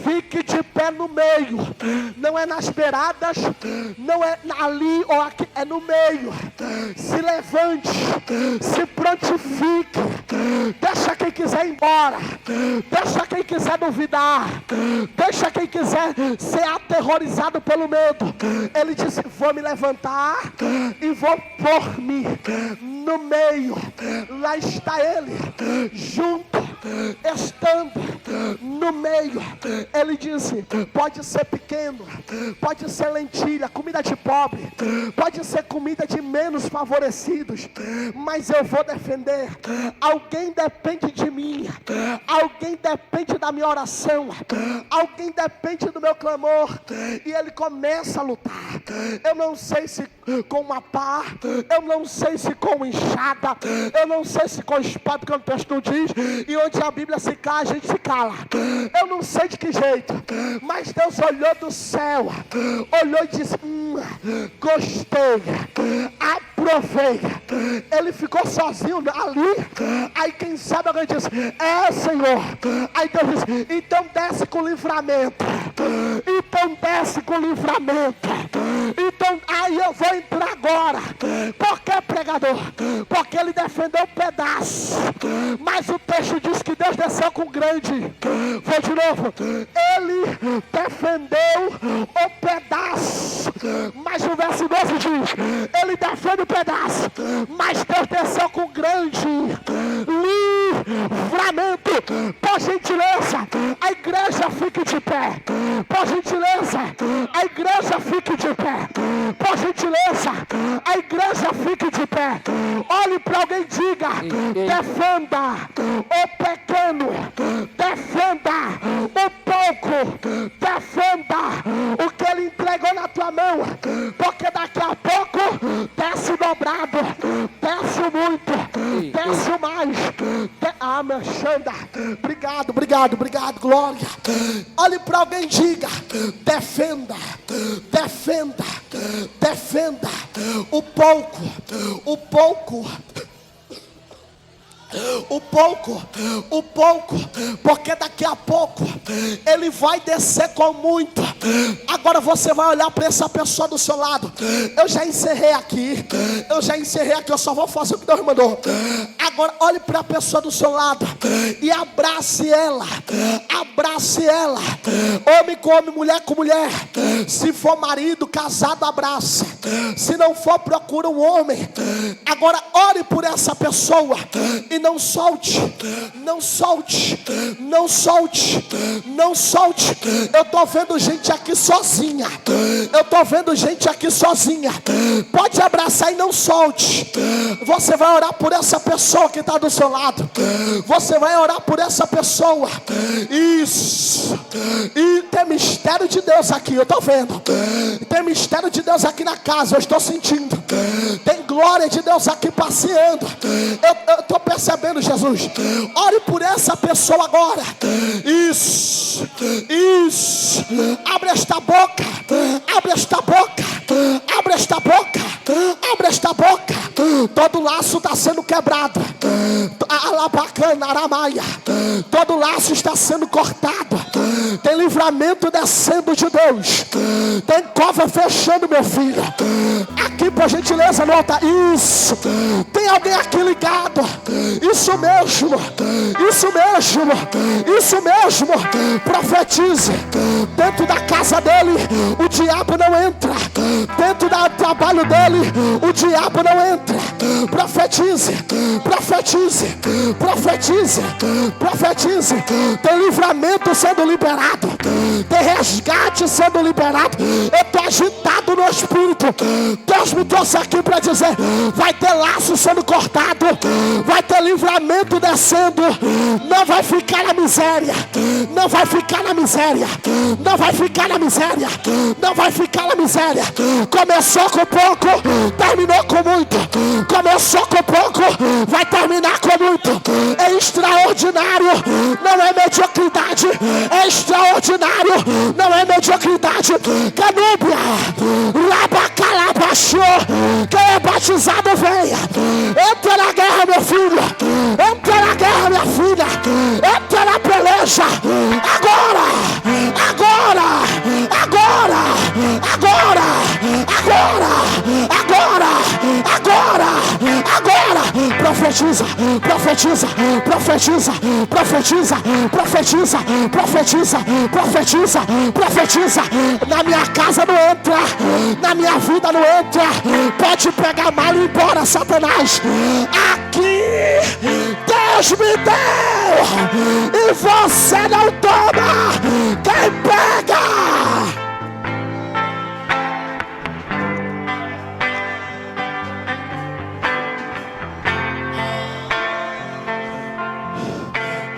fique de pé no meio, não é nas beiradas, não é ali ou aqui, é no meio. Se levante, se prontifique, deixa quem quiser ir embora, deixa quem quiser duvidar, Deixa quem quiser ser aterrorizado pelo medo. Ele disse: vou me levantar e vou pôr-me no meio. Lá está ele, junto, estando no meio. Ele disse: pode ser pequeno, pode ser lentilha, comida de pobre, pode ser comida de menos favorecidos, mas eu vou defender. Alguém depende de mim, alguém depende da minha oração, alguém depende do meu clamor. E ele começa a lutar. Eu não sei se com uma pá, eu não sei se com enxada, eu não sei se com espada, porque o texto não diz. E onde a Bíblia se cala, a gente se cala. Eu não sei de que jeito, mas Deus olhou do céu, olhou e disse: gostei, aprovei. Ele ficou sozinho ali. Aí quem sabe alguém disse: Senhor. Aí Deus disse: então desce com livramento. Então desce com livramento. Então aí eu vou entrar agora. Por que, pregador? Porque ele defendeu um pedaço, mas o texto diz que Deus desceu com grande. Vou de novo. Ele defendeu o pedaço, mas o verso 12 diz: ele defende o pedaço, mas Deus desceu com grande livramento. Por gentileza, a igreja fique de pé. Por gentileza, a igreja fique de pé. Por gentileza, a igreja fique de pé. Olhe para alguém e diga: defenda o pequeno, defenda o pouco, defenda o que ele entregou na tua mão, porque daqui a pouco desce dobrado, desce muito, desce mais. Amém, Xanda. Obrigado, glória. Olhe para alguém e diga: defenda, defenda, defenda o pouco, o pouco. O pouco, porque daqui a pouco ele vai descer com muito. Agora você vai olhar para essa pessoa do seu lado. Eu já encerrei aqui, eu só vou fazer o que Deus mandou. Agora olhe para a pessoa do seu lado e abrace ela, homem com homem, mulher com mulher. Se for marido, casado, abraça. Se não for, procura um homem. Agora ore por essa pessoa e não solte. Eu estou vendo gente aqui sozinha. Pode abraçar e não solte. Você vai orar por essa pessoa que está do seu lado. Você vai orar por essa pessoa. Isso. E tem mistério de Deus aqui, eu estou vendo. Tem mistério de Deus aqui na casa, eu estou sentindo. Tem glória de Deus aqui passeando. Eu estou percebendo, Jesus. Ore por essa pessoa agora. Isso. Abre esta boca. Todo laço está sendo quebrado. Alabacana, aramaia. Todo laço está sendo cortado. Tem livramento descendo de Deus. Tem cova fechando, meu filho. Aqui, por gentileza, nota. Isso. Tem alguém aqui ligado. Isso mesmo. Profetize. Dentro da casa dele, o diabo não entra. Dentro do trabalho dele, o diabo não entra. Profetize. Tem livramento sendo liberado. Tem resgate sendo liberado. Eu estou agitado no espírito. Deus me trouxe aqui para dizer: vai ter laço sendo cortado. Vai ter livramento descendo. Não vai ficar na miséria. Começou com pouco, terminou com muito. Começou com pouco, vai terminar com muito. É extraordinário, não é mediocridade. É extraordinário, não é mediocridade. Canúbia, Labacalabaxô. Quem é batizado, venha. Entra na guerra, meu filho. Entra na guerra, minha filha. Entra na peleja. Agora. Profetiza, profetiza, profetiza, profetiza, profetiza, profetiza, profetiza, profetiza. Na minha casa não entra, na minha vida não entra. Pode pegar mal e ir embora, Satanás. Aqui Deus me deu e você não toma. Quem pega?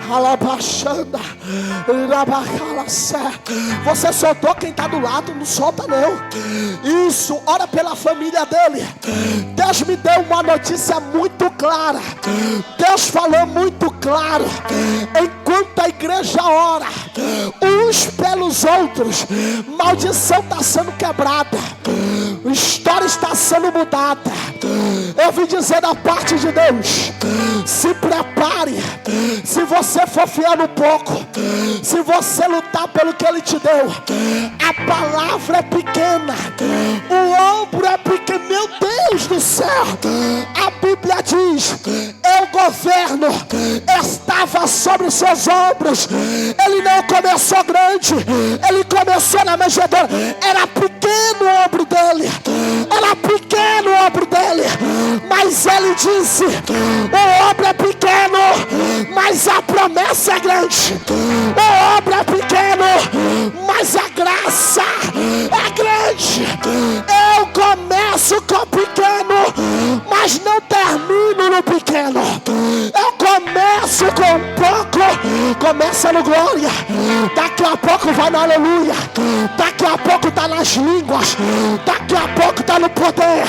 Alabaxanda, você soltou quem está do lado, não solta não. Isso, ora pela família dele. Deus me deu uma notícia muito clara. Deus falou muito claro. Enquanto a igreja ora uns pelos outros, maldição está sendo quebrada, história está sendo mudada. Eu vim dizer da parte de Deus: se prepare. Se você for fiel no pouco, se você lutar pelo que Ele te deu, a palavra é pequena, o ombro é pequeno. Meu Deus do céu, a Bíblia diz: o governo estava sobre seus ombros. Ele não começou grande, ele começou na manjedoura. Era pequeno o ombro dele, era pequeno o ombro dele, mas ele disse: o ombro é pequeno, mas a promessa é grande. O ombro é pequeno, mas a graça é grande. Eu começo com pequeno, mas não termino no pequeno. Eu começo com pouco, começa no glória, daqui a pouco vai no aleluia, daqui a pouco tá nas línguas, daqui a pouco tá no poder,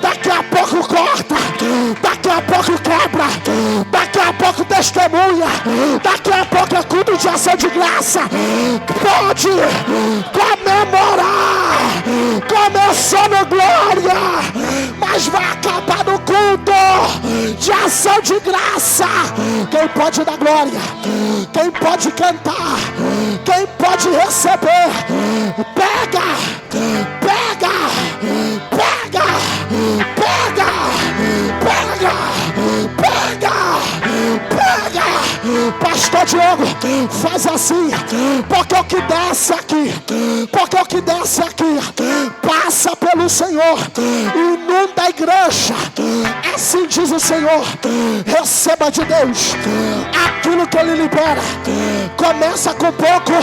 daqui a pouco corta, daqui a pouco quebra, daqui a pouco testemunha, daqui a pouco é culto de ação de graça. Pode comemorar, começou no glória, mas vai acabar no culto de ação de graça. Quem pode dar glória, quem pode cantar, quem pode receber, pega, pega, pega, pega, pega, pega, pega. Pastor Diogo, faz assim, porque o que desce aqui, porque o que desce aqui passa pelo Senhor, inunda a igreja. Assim diz o Senhor: receba de Deus aquilo que Ele libera. Começa com pouco,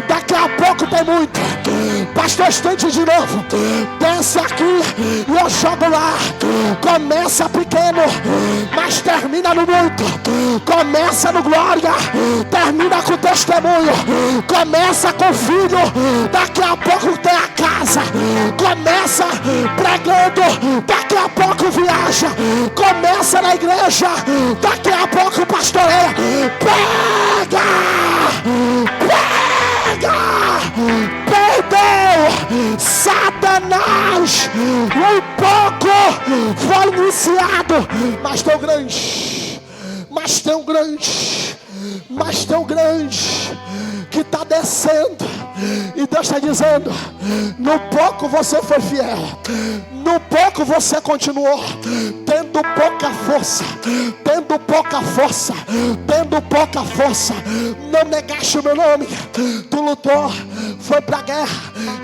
daqui a pouco tem muito. Pastor, estende de novo, desce aqui e eu jogo lá. Começa pequeno, mas termina no muito. Começa no glória, termina com testemunho. Começa com filho, daqui a pouco tem a casa. Começa pregando, daqui a pouco viaja. Começa na igreja, daqui a pouco pastoreia. Pega, pega, perdeu Satanás. Um pouco foi iniciado, mas tão grande, mas tão grande, mas tão grande, que está descendo. E Deus está dizendo: no pouco você foi fiel, no pouco você continuou, tendo pouca força, tendo pouca força, tendo pouca força. Não negaste o meu nome. Tu lutou, foi pra guerra,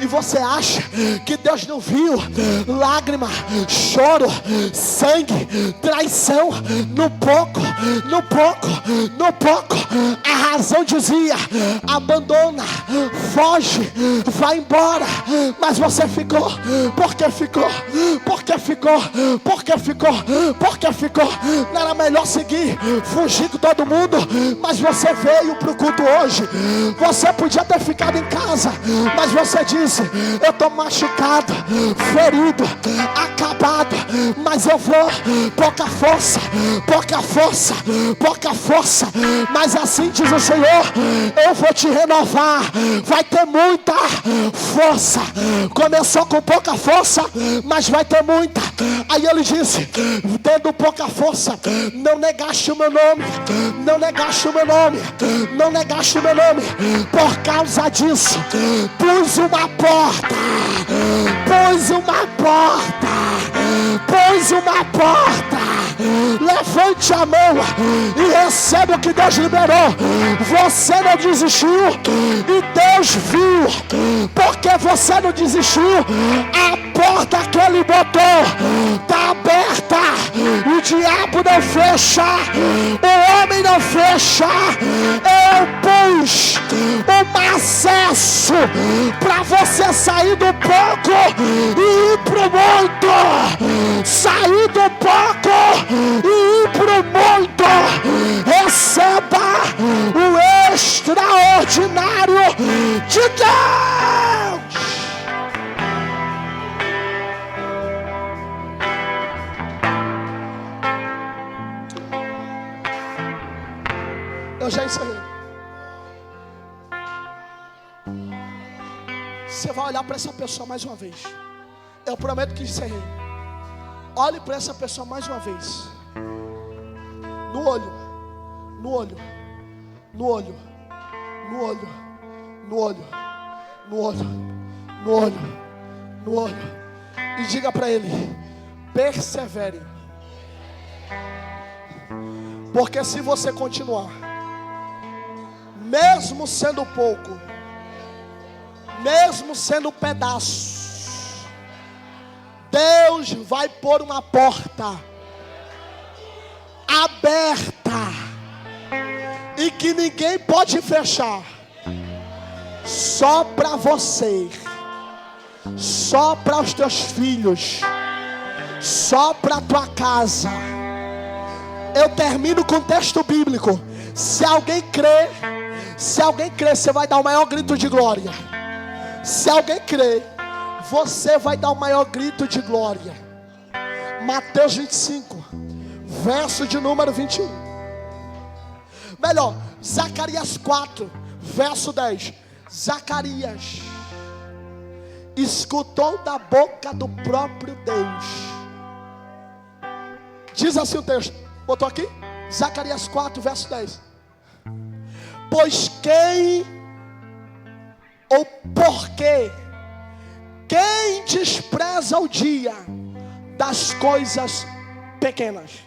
e você acha que Deus não viu lágrima, choro, sangue, traição? No pouco, no pouco, no pouco. A razão dizia: abandona, foge, vai embora. Mas você ficou. Porque ficou, porque ficou, porque ficou, porque ficou. Não era melhor seguir, fugir com todo mundo? Mas você veio pro culto hoje. Você podia ter ficado em casa, mas você disse: eu estou machucado, ferido, acabado, mas eu vou. Pouca força, pouca força, pouca força. Mas assim diz o Senhor: eu vou te renovar. Vai ter muita força. Começou com pouca força, mas vai ter muita. Aí ele disse: tendo pouca força, não negaste o meu nome, não negaste o meu nome, não negaste o meu nome. Por causa disso, pus uma porta, pus uma porta, pus mais uma porta. Levante a mão e receba o que Deus liberou. Você não desistiu e Deus viu. Porque você não desistiu, a porta que Ele botou está aberta. O diabo não fecha, o homem não fecha. Eu pus um acesso para você sair do pouco e ir pro muito. Sair do pouco e ir pro muito. Receba o extraordinário de Deus. Eu já encerrei. Você vai olhar para essa pessoa mais uma vez. Eu prometo que encerrei. Olhe para essa pessoa mais uma vez. No olho. No olho. No olho. No olho. No olho. No olho. No olho. No olho. E diga para ele: persevere. Porque se você continuar, mesmo sendo pouco, mesmo sendo pedaço, Deus vai pôr uma porta aberta e que ninguém pode fechar, só para você, só para os teus filhos, só para a tua casa. Eu termino com o texto bíblico. Se alguém crer, você vai dar o maior grito de glória. Se alguém crer, você vai dar o maior grito de glória. Mateus 25, verso de número 21. Melhor, Zacarias 4, verso 10. Zacarias escutou da boca do próprio Deus. Diz assim o texto. Botou aqui? Zacarias 4, verso 10. Pois quem ou porque quem despreza o dia das coisas pequenas?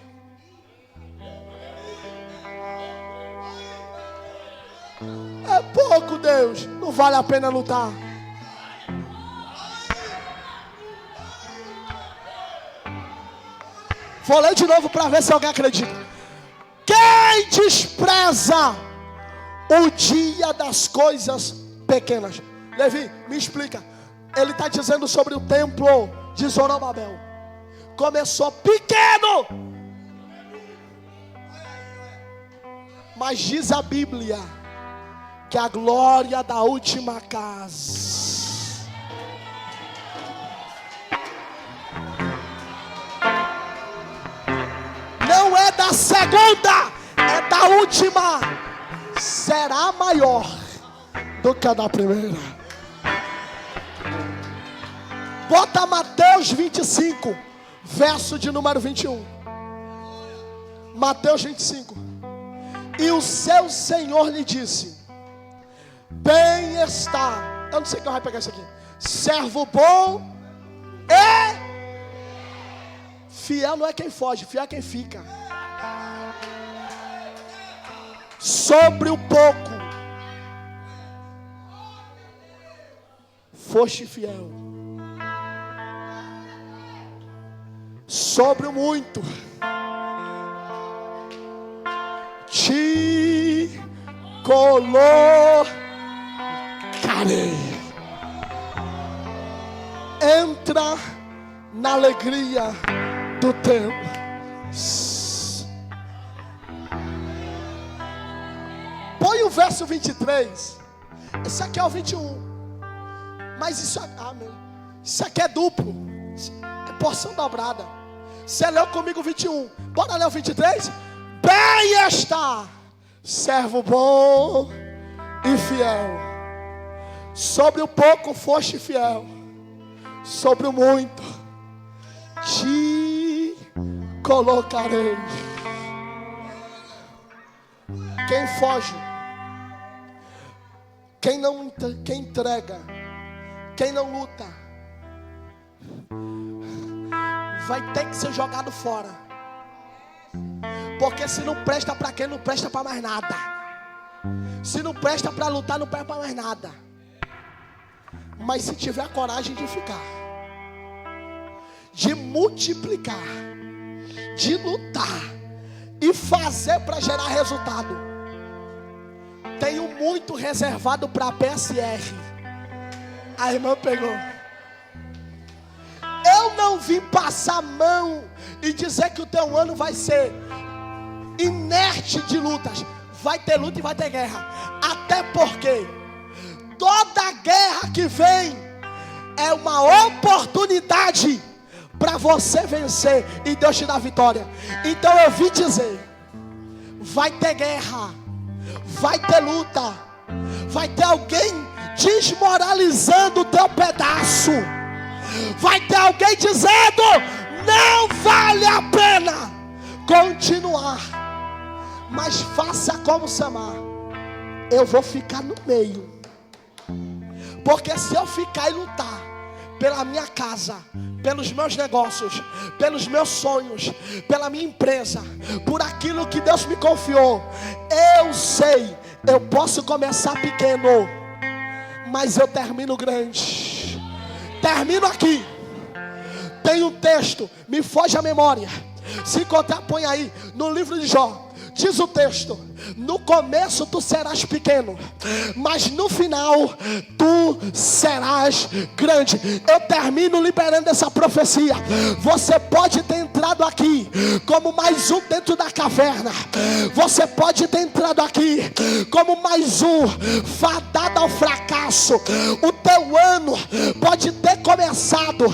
É pouco, Deus, não vale a pena lutar. Vou ler de novo para ver se alguém acredita. Quem despreza o dia das coisas pequenas? Levi, me explica. Ele está dizendo sobre o templo de Zorobabel. Começou pequeno, mas diz a Bíblia que a glória da última casa não é da segunda, é da última, será maior do que a da primeira. Bota Mateus 25, verso de número 21. Mateus 25. E o seu Senhor lhe disse: bem está. Eu não sei quem vai pegar isso aqui. Servo bom e fiel. Não é quem foge, fiel é quem fica. Sobre o pouco foste fiel, sobre o muito te colocarei. Entra na alegria do teu. Põe o verso 23. Esse aqui é o 21. Mas isso aqui, amém. Isso aqui é duplo. É porção dobrada. Você leu comigo o 21. Bora ler o 23? Bem está, servo bom e fiel. Sobre o pouco foste fiel, sobre o muito te colocarei. Quem foge, quem entrega, quem não luta, vai ter que ser jogado fora. Porque se não presta para quem, não presta para mais nada. Se não presta para lutar, não presta para mais nada. Mas se tiver coragem de ficar, de multiplicar, de lutar e fazer para gerar resultado, tenho muito reservado para a PSR. A irmã pegou. Eu não vim passar a mão e dizer que o teu ano vai ser inerte de lutas. Vai ter luta e vai ter guerra. Até porque toda guerra que vem é uma oportunidade para você vencer e Deus te dá vitória. Então eu vim dizer: vai ter guerra, vai ter luta, vai ter alguém desmoralizando o teu pedaço, vai ter alguém dizendo: não vale a pena continuar. Mas faça como Samar, eu vou ficar no meio. Porque se eu ficar e lutar pela minha casa, pelos meus negócios, pelos meus sonhos, pela minha empresa, por aquilo que Deus me confiou, eu sei, eu posso começar pequeno, mas eu termino grande. Termino aqui. Tem um texto, me foge a memória. Se encontrar, põe aí no livro de Jó. Diz o texto: no começo tu serás pequeno, mas no final tu serás grande. Eu termino liberando essa profecia. Você pode ter entrado aqui como mais um dentro da caverna. Você pode ter entrado aqui como mais um fadado ao fracasso. O teu ano pode ter começado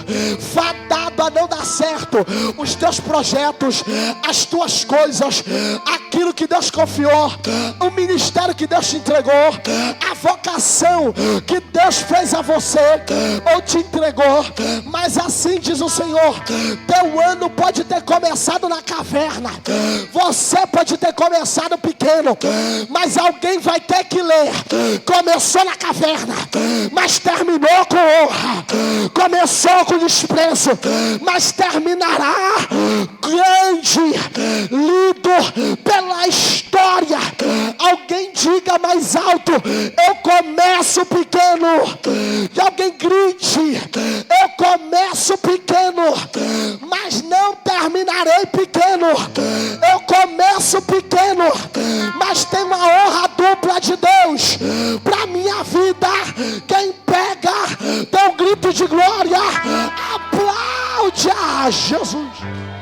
fadado a não dar certo. Os teus projetos, as tuas coisas, aquilo que Deus confiou, o ministério que Deus te entregou, a vocação que Deus fez a você ou te entregou. Mas assim diz o Senhor: teu ano pode ter começado na caverna, você pode ter começado pequeno, mas alguém vai ter que ler: começou na caverna, mas terminou com honra. Começou com desprezo, mas terminará grande, lido pela história. Alguém diga mais alto: eu começo pequeno. E alguém grite: eu começo pequeno, mas não terminarei pequeno. Eu começo pequeno, mas tem uma honra dupla de Deus para minha vida. Quem pega, dá um grito de glória, aplaude a Jesus.